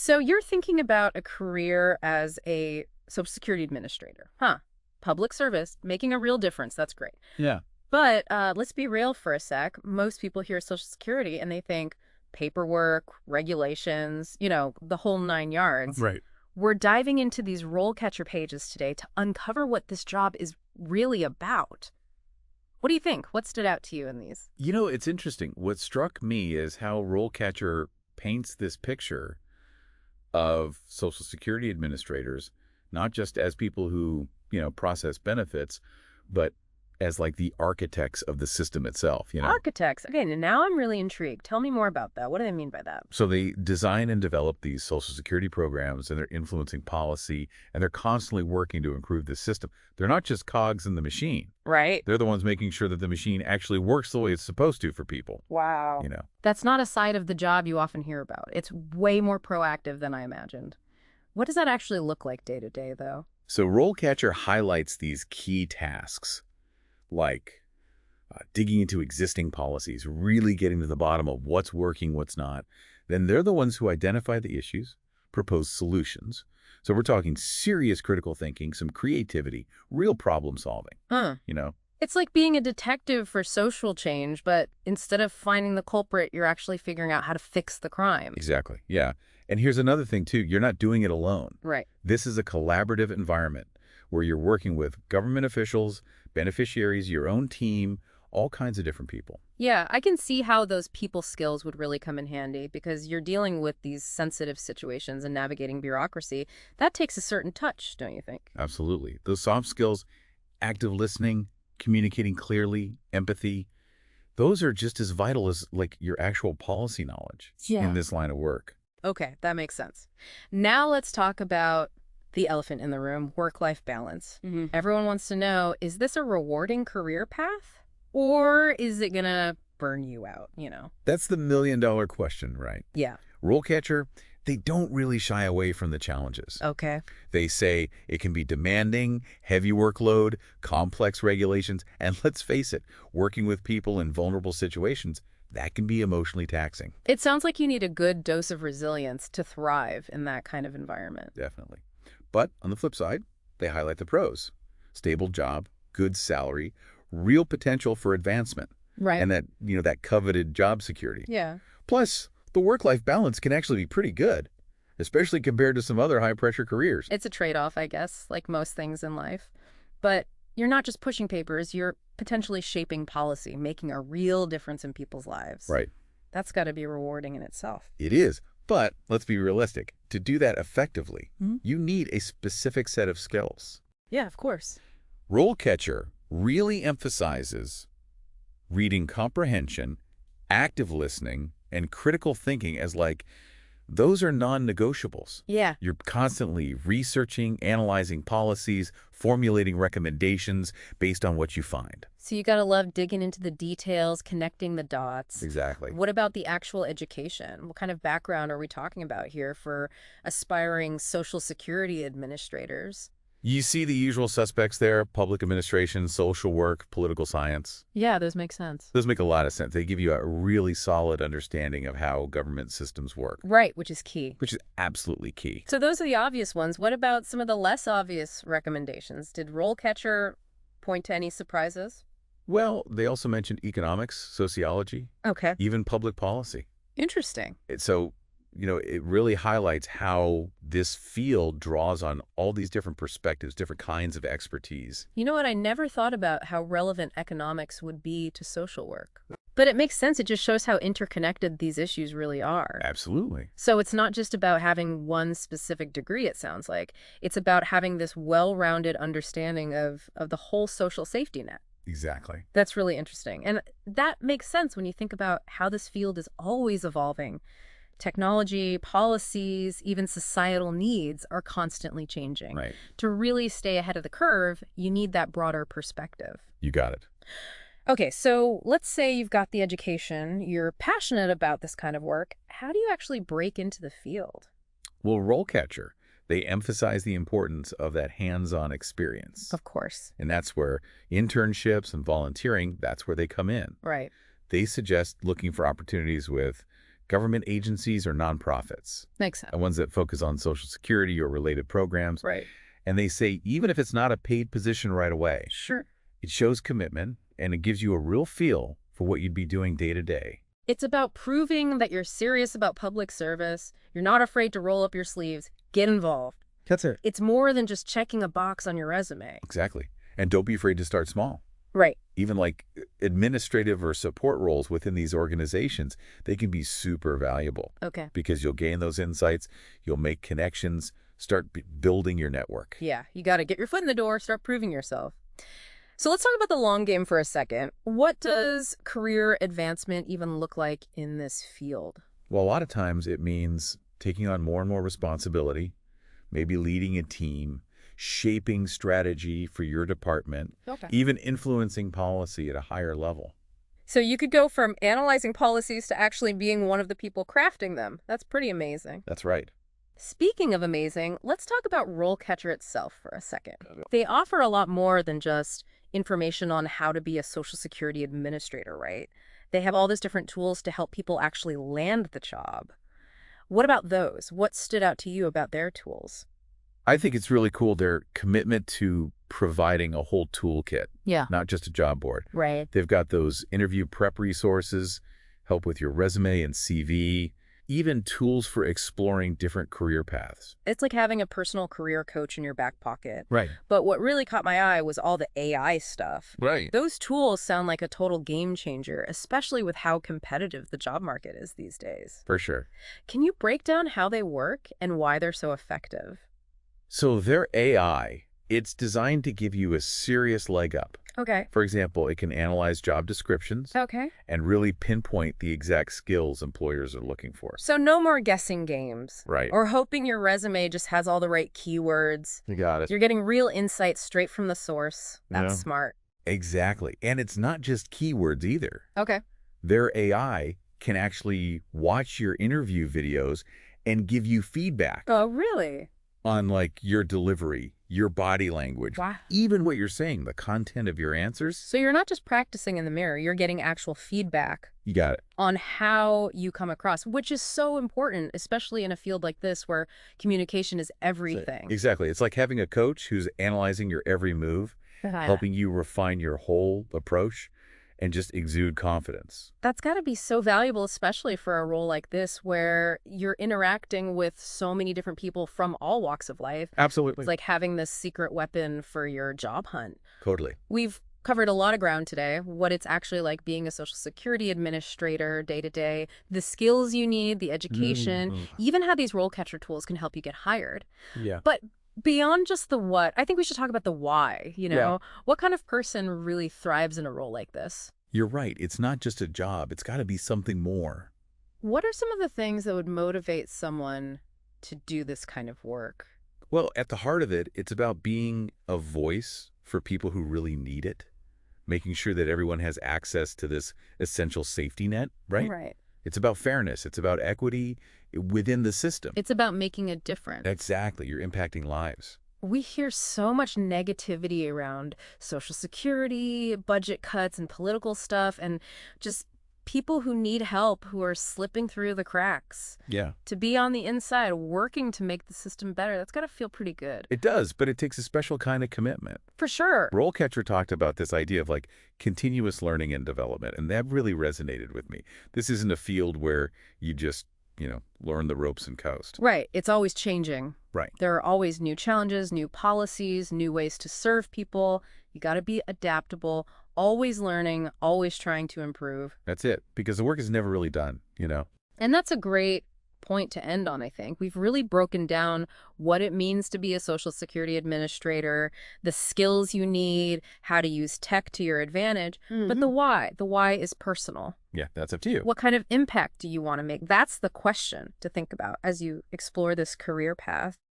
So you're thinking about a career as a Social Security administrator, huh? Public service, making a real difference. That's great. Yeah. But let's be real for a sec. Most people hear Social Security and they think paperwork, regulations, the whole nine yards. Right. We're diving into these role catcher pages today to uncover what this job is really about. What do you think? What stood out to you in these? It's interesting. What struck me is how RoleCatcher paints this picture of Social Security administrators, not just as people who, process benefits, but as like the architects of the system itself. Architects. Okay, now I'm really intrigued. Tell me more about that. What do they mean by that? So they design and develop these Social Security programs, and they're influencing policy, and they're constantly working to improve the system. They're not just cogs in the machine. Right. They're the ones making sure that the machine actually works the way it's supposed to for people. Wow. That's not a side of the job you often hear about. It's way more proactive than I imagined. What does that actually look like day to day, though? So RoleCatcher highlights these key tasks, like digging into existing policies, really getting to the bottom of what's working, what's not. Then they're the ones who identify the issues, propose solutions. So we're talking serious critical thinking, some creativity, real problem solving. Huh. It's like being a detective for social change, but instead of finding the culprit, you're actually figuring out how to fix the crime. Exactly. Yeah. And here's another thing, too. You're not doing it alone. Right. This is a collaborative environment where you're working with government officials, beneficiaries, your own team, all kinds of different people. Yeah, I can see how those people skills would really come in handy because you're dealing with these sensitive situations and navigating bureaucracy. That takes a certain touch, don't you think? Absolutely. Those soft skills, active listening, communicating clearly, empathy, those are just as vital as like your actual policy knowledge in this line of work. Okay, that makes sense. Now let's talk about the elephant in the room, work-life balance. Everyone wants to know, is this a rewarding career path? Or is it going to burn you out, That's the million-dollar question, right? Yeah. RoleCatcher, they don't really shy away from the challenges. Okay. They say it can be demanding, heavy workload, complex regulations, and let's face it, working with people in vulnerable situations, that can be emotionally taxing. It sounds like you need a good dose of resilience to thrive in that kind of environment. Definitely. But on the flip side, they highlight the pros. Stable job, good salary, real potential for advancement. Right. And that coveted job security. Yeah. Plus, the work-life balance can actually be pretty good, especially compared to some other high-pressure careers. It's a trade-off, I guess, like most things in life. But you're not just pushing papers, you're potentially shaping policy, making a real difference in people's lives. Right. That's got to be rewarding in itself. It is. But let's be realistic. To do that effectively, you need a specific set of skills. Yeah, of course. RoleCatcher really emphasizes reading comprehension, active listening, and critical thinking as those are non-negotiables. Yeah. You're constantly researching, analyzing policies, formulating recommendations based on what you find. So you got to love digging into the details, connecting the dots. Exactly. What about the actual education? What kind of background are we talking about here for aspiring Social Security administrators? You see the usual suspects there: public administration, social work, political science. Yeah, those make sense. Those make a lot of sense. They give you a really solid understanding of how government systems work. Right, which is key. Which is absolutely key. So those are the obvious ones. What about some of the less obvious recommendations? Did RoleCatcher point to any surprises? Well, they also mentioned economics, sociology, Okay. even public policy. Interesting. So, it really highlights how this field draws on all these different perspectives, different kinds of expertise. You know what? I never thought about how relevant economics would be to social work. But it makes sense. It just shows how interconnected these issues really are. Absolutely. So it's not just about having one specific degree, it sounds like. It's about having this well-rounded understanding of the whole social safety net. Exactly. That's really interesting. And that makes sense when you think about how this field is always evolving. Technology, policies, even societal needs are constantly changing. Right. To really stay ahead of the curve, you need that broader perspective. You got it. Okay, so let's say you've got the education, you're passionate about this kind of work. How do you actually break into the field? Well, RoleCatcher, they emphasize the importance of that hands-on experience. Of course. And that's where internships and volunteering, that's where they come in. Right. They suggest looking for opportunities with government agencies or nonprofits, Makes sense. and ones that focus on Social Security or related programs. Right. And they say even if it's not a paid position right away, Sure. it shows commitment and it gives you a real feel for what you'd be doing day to day. It's about proving that you're serious about public service. You're not afraid to roll up your sleeves. Get involved. That's it. It's more than just checking a box on your resume. Exactly. And don't be afraid to start small. Right. Even like administrative or support roles within these organizations, they can be super valuable Okay. because you'll gain those insights, you'll make connections, start building your network. Yeah, you got to get your foot in the door, start proving yourself. So let's talk about the long game for a second. What does career advancement even look like in this field? Well, a lot of times it means taking on more and more responsibility, maybe leading a team, shaping strategy for your department, Okay. even influencing policy at a higher level. So you could go from analyzing policies to actually being one of the people crafting them. That's pretty amazing. That's right. Speaking of amazing, let's talk about RoleCatcher itself for a second. They offer a lot more than just information on how to be a Social Security administrator, right? They have all these different tools to help people actually land the job. What about those? What stood out to you about their tools? I think it's really cool their commitment to providing a whole toolkit, Yeah. not just a job board. Right. They've got those interview prep resources, help with your resume and CV, even tools for exploring different career paths. It's like having a personal career coach in your back pocket. Right. But what really caught my eye was all the AI stuff. Right. Those tools sound like a total game changer, especially with how competitive the job market is these days. For sure. Can you break down how they work and why they're so effective? So their AI, it's designed to give you a serious leg up. Okay. For example, it can analyze job descriptions Okay. and really pinpoint the exact skills employers are looking for. So no more guessing games. Right. Or hoping your resume just has all the right keywords. You got it. You're getting real insights straight from the source. That's Yeah. smart. Exactly. And it's not just keywords either. Okay. Their AI can actually watch your interview videos and give you feedback Oh, really? on like your delivery, your body language, Wow. even what you're saying, the content of your answers. So you're not just practicing in the mirror, you're getting actual feedback You got it. on how you come across, which is so important, especially in a field like this where communication is everything. Exactly. It's like having a coach who's analyzing your every move, helping you refine your whole approach and just exude confidence. That's got to be so valuable, especially for a role like this where you're interacting with so many different people from all walks of life. Absolutely. It's like having this secret weapon for your job hunt. Totally. We've covered a lot of ground today, what it's actually like being a Social Security administrator day to day, the skills you need, the education, even how these role catcher tools can help you get hired. Yeah. But beyond just the what, I think we should talk about the why, Yeah. What kind of person really thrives in a role like this? You're right. It's not just a job. It's got to be something more. What are some of the things that would motivate someone to do this kind of work? Well, at the heart of it, it's about being a voice for people who really need it, making sure that everyone has access to this essential safety net, right? Right. It's about fairness. It's about equity within the system. It's about making a difference. Exactly. You're impacting lives. We hear so much negativity around Social Security, budget cuts, and political stuff, and just people who need help who are slipping through the cracks. Yeah. To be on the inside, working to make the system better, that's got to feel pretty good. It does, but it takes a special kind of commitment. For sure. RoleCatcher talked about this idea of like continuous learning and development, and that really resonated with me. This isn't a field where you just, learn the ropes and coast. Right. It's always changing. Right. There are always new challenges, new policies, new ways to serve people. You got to be adaptable, always learning, always trying to improve. That's it, because the work is never really done, And that's a great point to end on, I think. We've really broken down what it means to be a Social Security administrator, the skills you need, how to use tech to your advantage, but the why is personal. Yeah, that's up to you. What kind of impact do you want to make? That's the question to think about as you explore this career path.